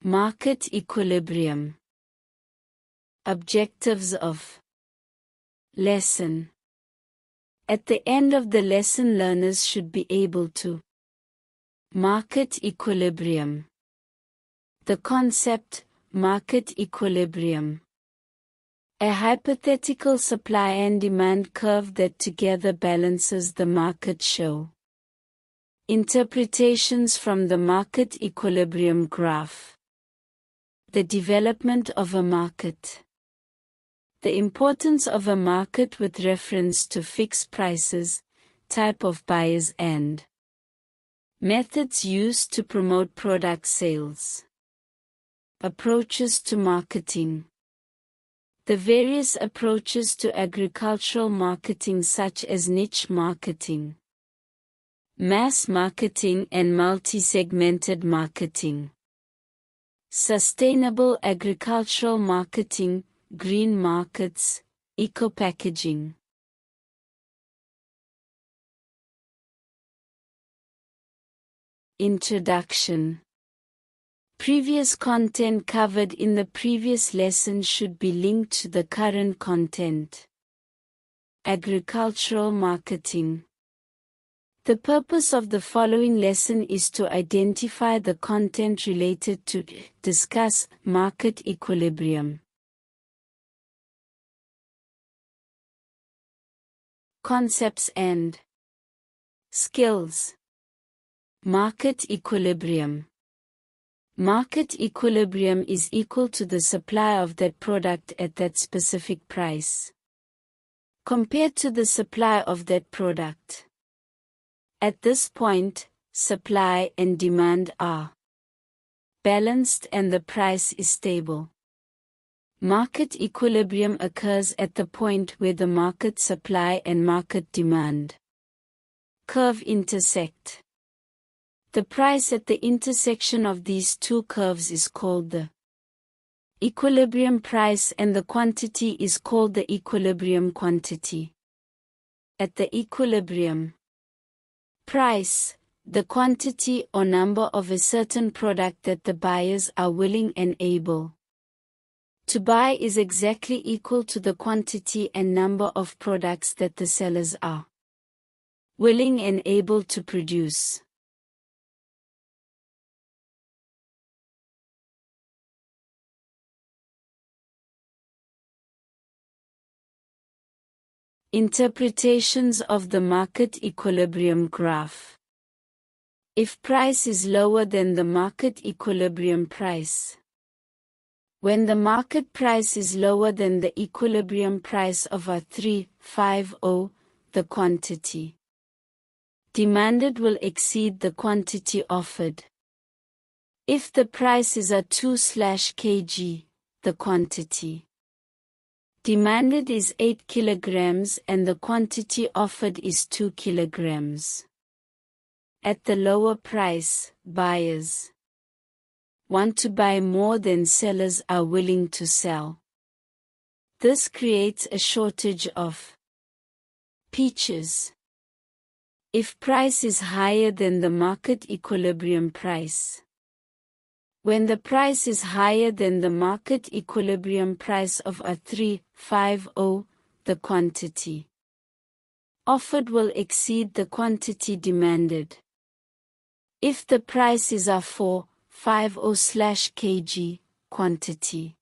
Market equilibrium. Objectives of lesson. At the end of the lesson, learners should be able to market equilibrium. The concept, market equilibrium. A hypothetical supply and demand curve that together balances the market show. Interpretations from the market equilibrium graph. The development of a market. The importance of a market with reference to fixed prices, type of buyers and methods used to promote product sales. Approaches to marketing. The various approaches to agricultural marketing such as niche marketing, mass marketing and multi-segmented marketing. Sustainable agricultural marketing, green markets, eco-packaging. Introduction. Previous content covered in the previous lesson should be linked to the current content. Agricultural marketing. The purpose of the following lesson is to identify the content related to discuss market equilibrium. Concepts and skills. Market equilibrium. Market equilibrium is equal to the supply of that product at that specific price, compared to the supply of that product. At this point, supply and demand are balanced and the price is stable. Market equilibrium occurs at the point where the market supply and market demand curve intersect. The price at the intersection of these two curves is called the equilibrium price and the quantity is called the equilibrium quantity. At the equilibrium price, the quantity or number of a certain product that the buyers are willing and able to buy is exactly equal to the quantity and number of products that the sellers are willing and able to produce. Interpretations of the market equilibrium graph. If price is lower than the market equilibrium price. When the market price is lower than the equilibrium price of A350, the quantity demanded will exceed the quantity offered. If the price is A2/kg, the quantity demanded is 8 kilograms and the quantity offered is 2 kilograms. At the lower price, buyers want to buy more than sellers are willing to sell. This creates a shortage of peaches. If price is higher than the market equilibrium price. When the price is higher than the market equilibrium price of A350, the quantity offered will exceed the quantity demanded. If the price is A450/kg, quantity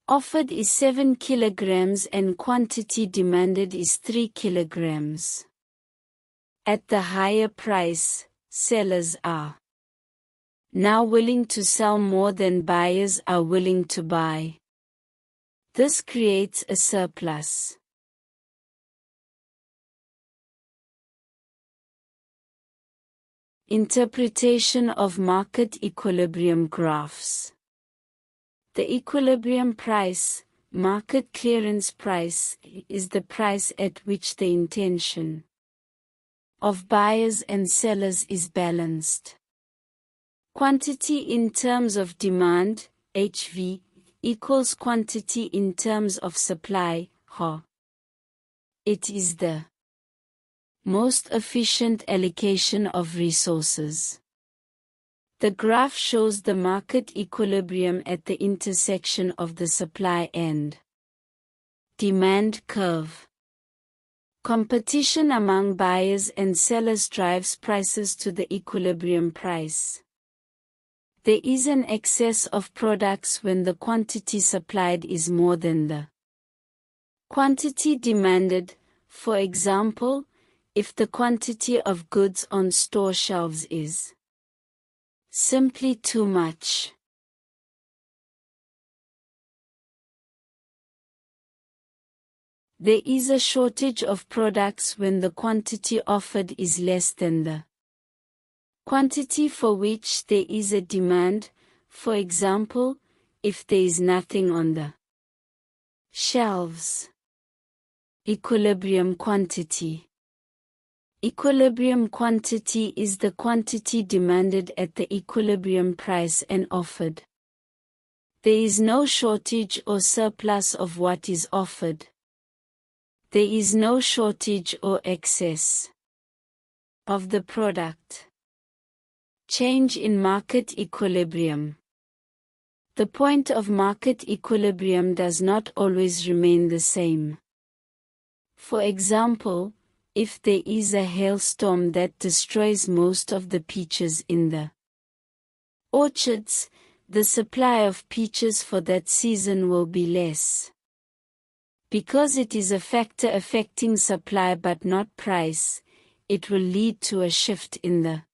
offered is 7 kilograms and quantity demanded is 3 kilograms. At the higher price, sellers are now willing to sell more than buyers are willing to buy. This creates a surplus. Interpretation of market equilibrium graphs. The equilibrium price, market clearance price, is the price at which the intention of buyers and sellers is balanced. Quantity in terms of demand, HV, equals quantity in terms of supply, HO. It is the most efficient allocation of resources. The graph shows the market equilibrium at the intersection of the supply and demand curve. Competition among buyers and sellers drives prices to the equilibrium price. There is an excess of products when the quantity supplied is more than the quantity demanded. For example, if the quantity of goods on store shelves is simply too much. There is a shortage of products when the quantity offered is less than the quantity for which there is a demand. For example, if there is nothing on the shelves. Equilibrium quantity. Equilibrium quantity is the quantity demanded at the equilibrium price and offered. There is no shortage or surplus of what is offered. There is no shortage or excess of the product. Change in market equilibrium. The point of market equilibrium does not always remain the same. For example, if there is a hailstorm that destroys most of the peaches in the orchards, the supply of peaches for that season will be less. Because it is a factor affecting supply but not price, it will lead to a shift in the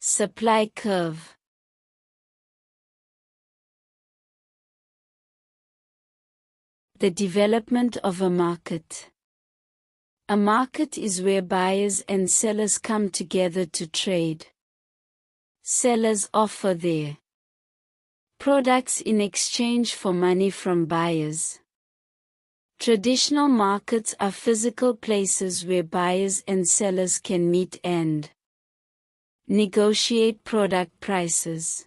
supply curve. The development of a market. A market is where buyers and sellers come together to trade. Sellers offer their products in exchange for money from buyers. Traditional markets are physical places where buyers and sellers can meet and negotiate product prices.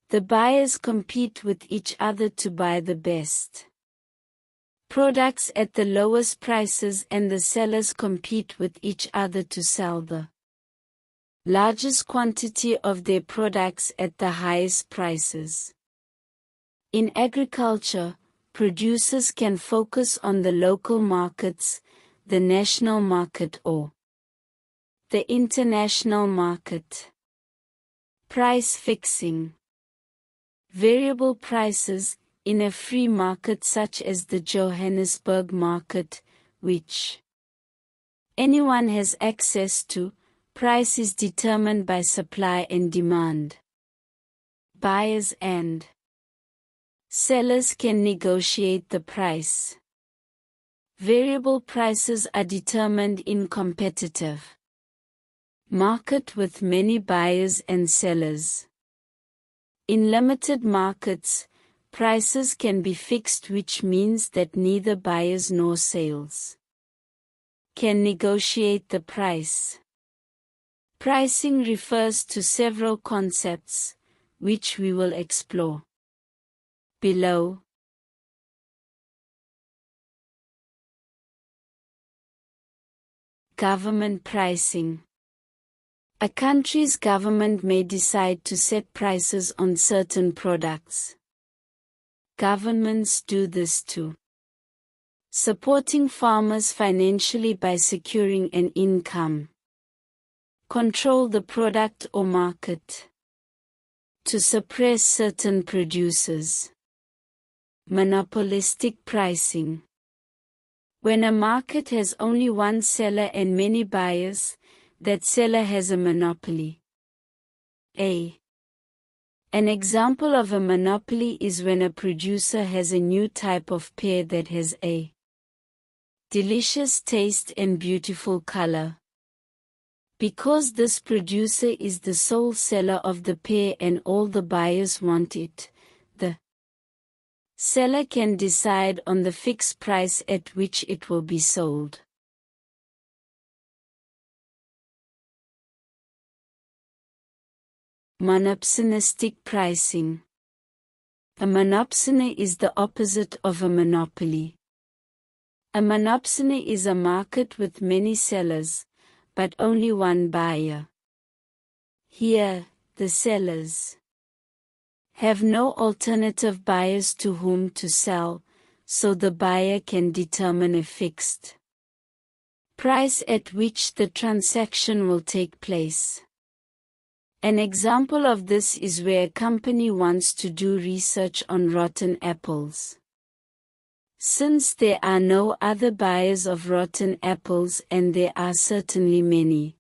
The buyers compete with each other to buy the best products at the lowest prices, and the sellers compete with each other to sell the largest quantity of their products at the highest prices. In agriculture, producers can focus on the local markets, the national market or the international market. Price fixing. Variable prices. In a free market such as the Johannesburg market, which anyone has access to, price is determined by supply and demand. Buyers and sellers can negotiate the price. Variable prices are determined in competitive market with many buyers and sellers. In limited markets, prices can be fixed, which means that neither buyers nor sellers can negotiate the price. Pricing refers to several concepts, which we will explore below. Government pricing. A country's government may decide to set prices on certain products. Governments do this too. Supporting farmers financially by securing an income. Control the product or market. To suppress certain producers. Monopolistic pricing. When a market has only one seller and many buyers, that seller has a monopoly. An example of a monopoly is when a producer has a new type of pear that has a delicious taste and beautiful color. Because this producer is the sole seller of the pear and all the buyers want it, the seller can decide on the fixed price at which it will be sold. Monopsonistic pricing. A monopsony is the opposite of a monopoly. A monopsony is a market with many sellers, but only one buyer. Here, The sellers have no alternative buyers to whom to sell, so the buyer can determine a fixed price at which the transaction will take place. An example of this is where a company wants to do research on rotten apples. Since there are no other buyers of rotten apples, and there are certainly many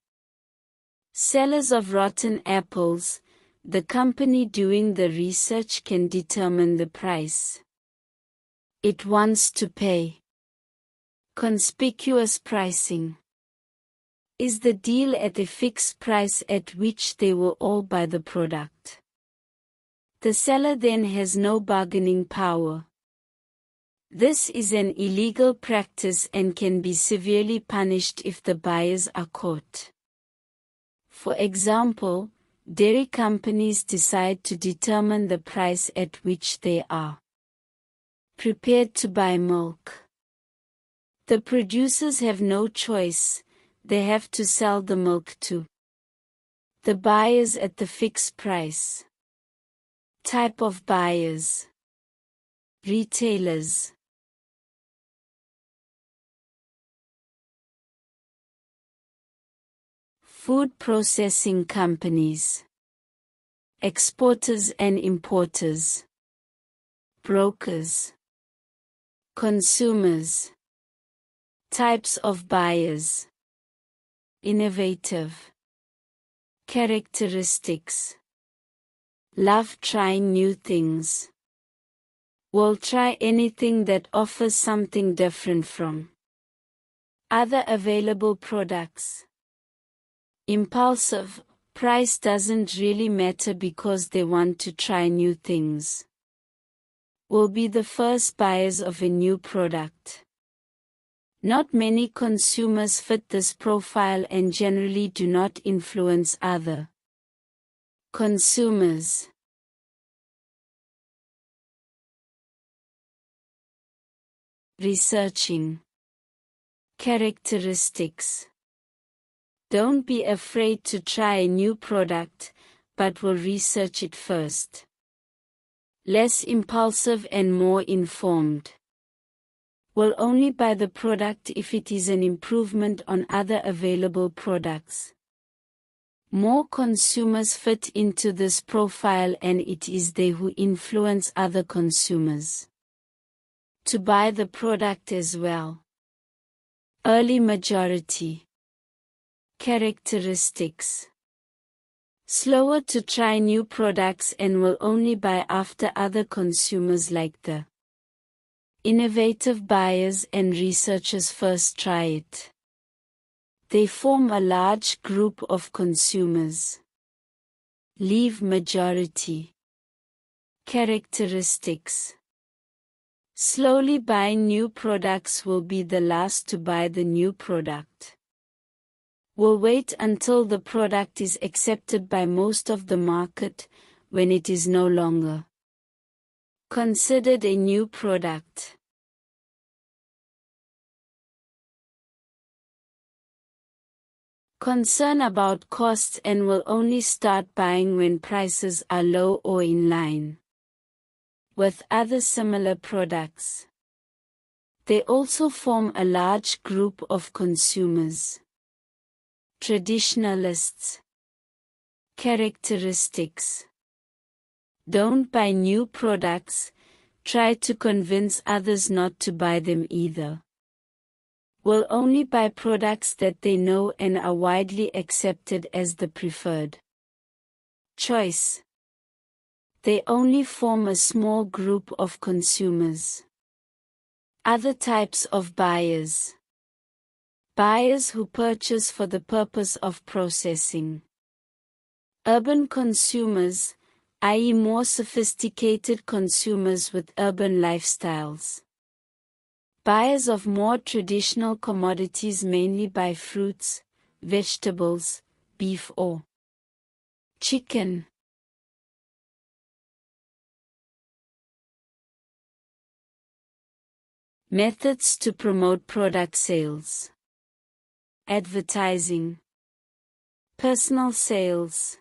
sellers of rotten apples, the company doing the research can determine the price it wants to pay. Conspicuous pricing is the deal at a fixed price at which they will all buy the product. The seller then has no bargaining power. This is an illegal practice and can be severely punished if the buyers are caught. For example, dairy companies decide to determine the price at which they are prepared to buy milk. The producers have no choice, they have to sell the milk to the buyers at the fixed price. Type of buyers: retailers, food processing companies, exporters and importers, brokers, consumers. Types of buyers: innovative, characteristics, love trying new things, will try anything that offers something different from other available products. Impulsive, price doesn't really matter because they want to try new things. Will be the first buyers of a new product. Not many consumers fit this profile and generally do not influence other consumers. Researching characteristics. Don't be afraid to try a new product, but will research it first. Less impulsive and more informed. Will only buy the product if it is an improvement on other available products. More consumers fit into this profile, and it is they who influence other consumers to buy the product as well. Early majority. Characteristics. Slower to try new products and will only buy after other consumers like the innovative buyers and researchers first try it. They form a large group of consumers. Leave majority. Characteristics. Slowly buying new products will be the last to buy the new product. Will wait until the product is accepted by most of the market, when it is no longer considered a new product. Concern about costs and will only start buying when prices are low or in line with other similar products. They also form a large group of consumers. Traditionalists. Characteristics. Don't buy new products, try to convince others not to buy them either. Will only buy products that they know and are widely accepted as the preferred choice. They only form a small group of consumers. Other types of buyers. Buyers who purchase for the purpose of processing. Urban consumers, i.e. more sophisticated consumers with urban lifestyles. Buyers of more traditional commodities mainly buy fruits, vegetables, beef or chicken. Methods to promote product sales. Advertising. Personal sales.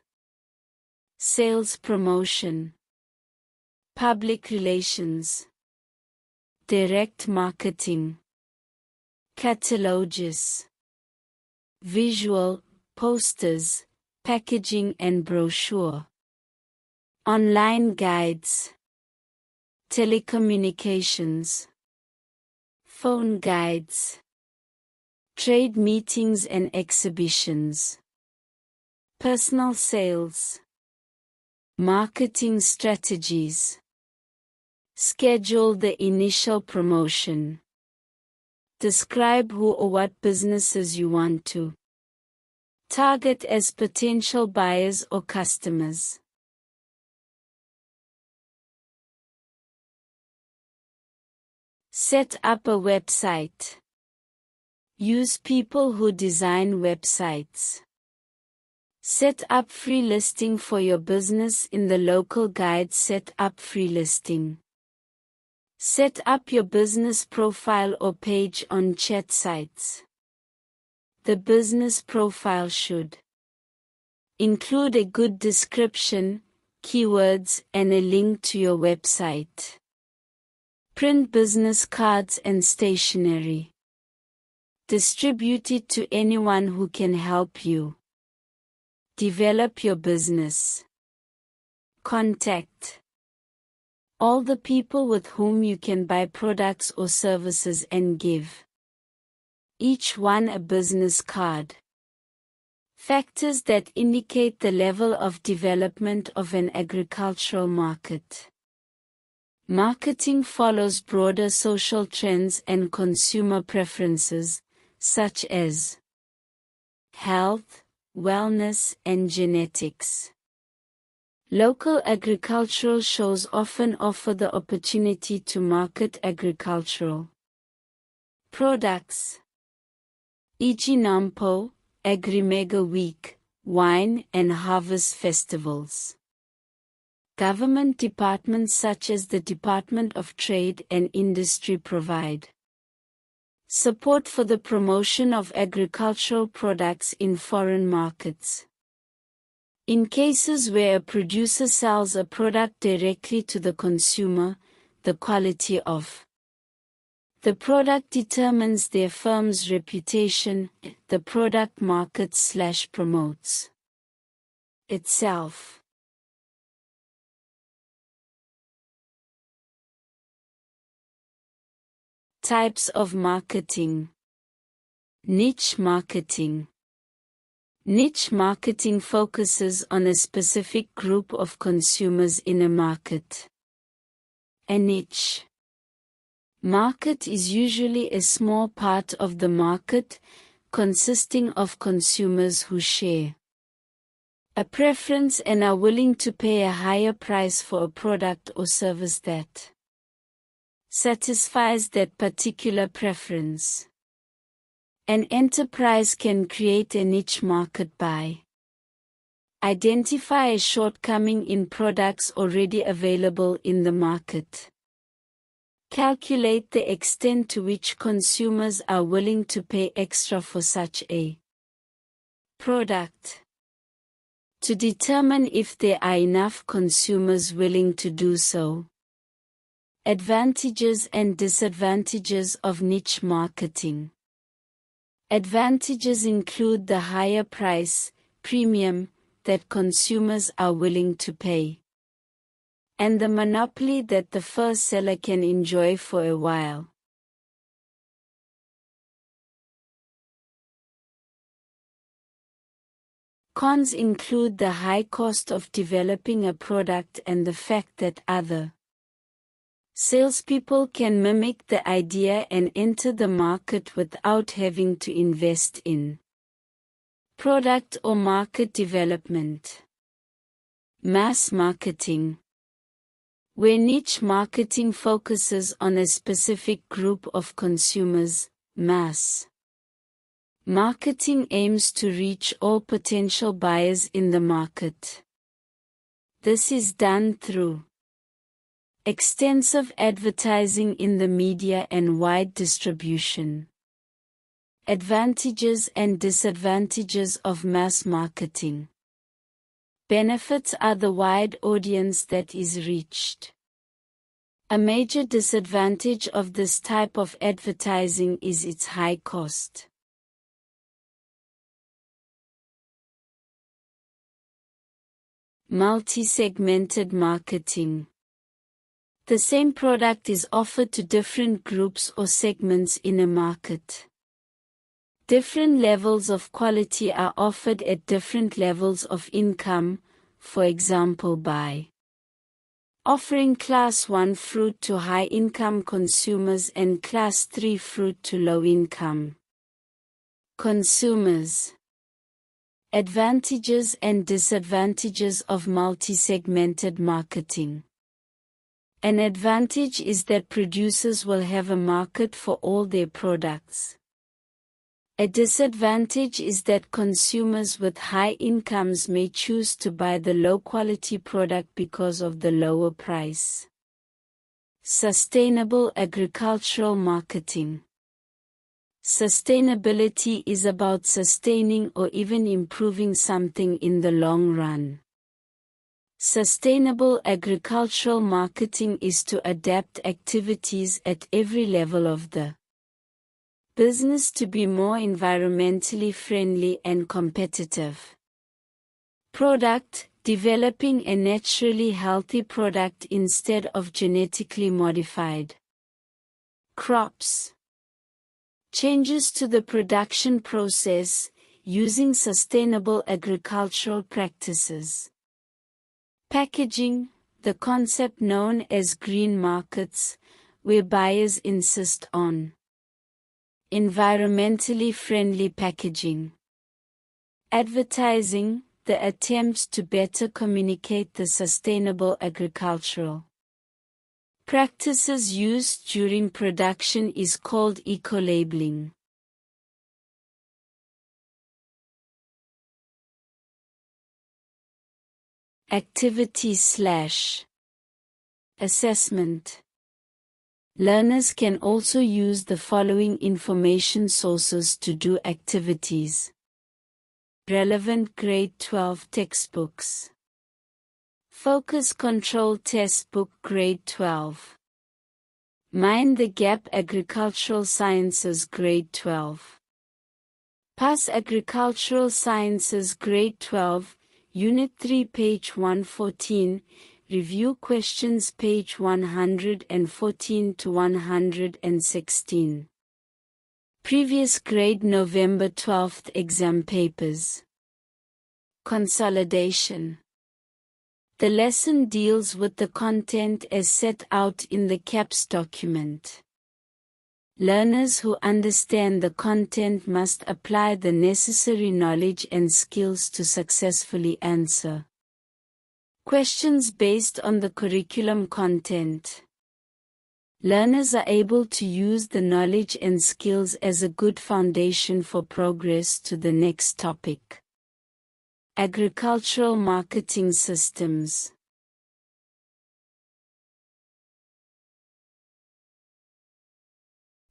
sales promotion, public relations, direct marketing, catalogs, visual, posters, packaging and brochure, online guides, telecommunications, phone guides, trade meetings and exhibitions, personal sales, marketing strategies. Schedule the initial promotion. Describe who or what businesses you want to target as potential buyers or customers. Set up a website. Use people who design websites. Set up free listing for your business in the local guide. Set up free listing. Set up your business profile or page on chat sites. The business profile should include a good description, keywords, and a link to your website. Print business cards and stationery. Distribute it to anyone who can help you develop your business. Contact all the people with whom you can buy products or services and give each one a business card. Factors that indicate the level of development of an agricultural market. Marketing follows broader social trends and consumer preferences, such as health, wellness, and genetics. Local agricultural shows often offer the opportunity to market agricultural products, e.g. Nampo, Agri Mega Week, wine and harvest festivals. Government departments such as the Department of Trade and Industry provide support for the promotion of agricultural products in foreign markets. In cases where a producer sells a product directly to the consumer, the quality of the product determines their firm's reputation. The product markets/promotes itself. Types of marketing. Niche marketing. Niche marketing focuses on a specific group of consumers in a market. A niche market is usually a small part of the market, consisting of consumers who share a preference and are willing to pay a higher price for a product or service that satisfies that particular preference. An enterprise can create a niche market by identify a shortcoming in products already available in the market. Calculate the extent to which consumers are willing to pay extra for such a product. To determine if there are enough consumers willing to do so. Advantages and disadvantages of niche marketing. Advantages include the higher price, premium, that consumers are willing to pay, and the monopoly that the first seller can enjoy for a while. Cons include the high cost of developing a product and the fact that other salespeople can mimic the idea and enter the market without having to invest in product or market development. Mass marketing. Where niche marketing focuses on a specific group of consumers, mass marketing aims to reach all potential buyers in the market. This is done through extensive advertising in the media and wide distribution. Advantages and disadvantages of mass marketing. Benefits are the wide audience that is reached. A major disadvantage of this type of advertising is its high cost. Multi-segmented marketing. The same product is offered to different groups or segments in a market. Different levels of quality are offered at different levels of income, for example by offering Class 1 fruit to high-income consumers and Class 3 fruit to low-income consumers. Advantages and disadvantages of multi-segmented marketing. An advantage is that producers will have a market for all their products. A disadvantage is that consumers with high incomes may choose to buy the low-quality product because of the lower price. Sustainable agricultural marketing. Sustainability is about sustaining or even improving something in the long run. Sustainable agricultural marketing is to adapt activities at every level of the business to be more environmentally friendly and competitive. Product: developing a naturally healthy product instead of genetically modified. Crops: changes to the production process, using sustainable agricultural practices. Packaging: the concept known as green markets, where buyers insist on environmentally friendly packaging. Advertising: the attempt to better communicate the sustainable agricultural practices used during production is called eco-labeling. Activity/assessment. Learners can also use the following information sources to do activities. Relevant grade 12 textbooks. Focus Control Test Book Grade 12. Mind the Gap Agricultural Sciences Grade 12. Pass Agricultural Sciences Grade 12, Unit 3 page 114, Review Questions page 114 to 116. Previous grade November 12th exam papers. Consolidation. The lesson deals with the content as set out in the CAPS document. Learners who understand the content must apply the necessary knowledge and skills to successfully answer questions based on the curriculum content. Learners are able to use the knowledge and skills as a good foundation for progress to the next topic. Agricultural marketing systems.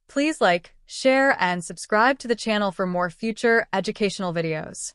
Please like, share, and subscribe to the channel for more future educational videos.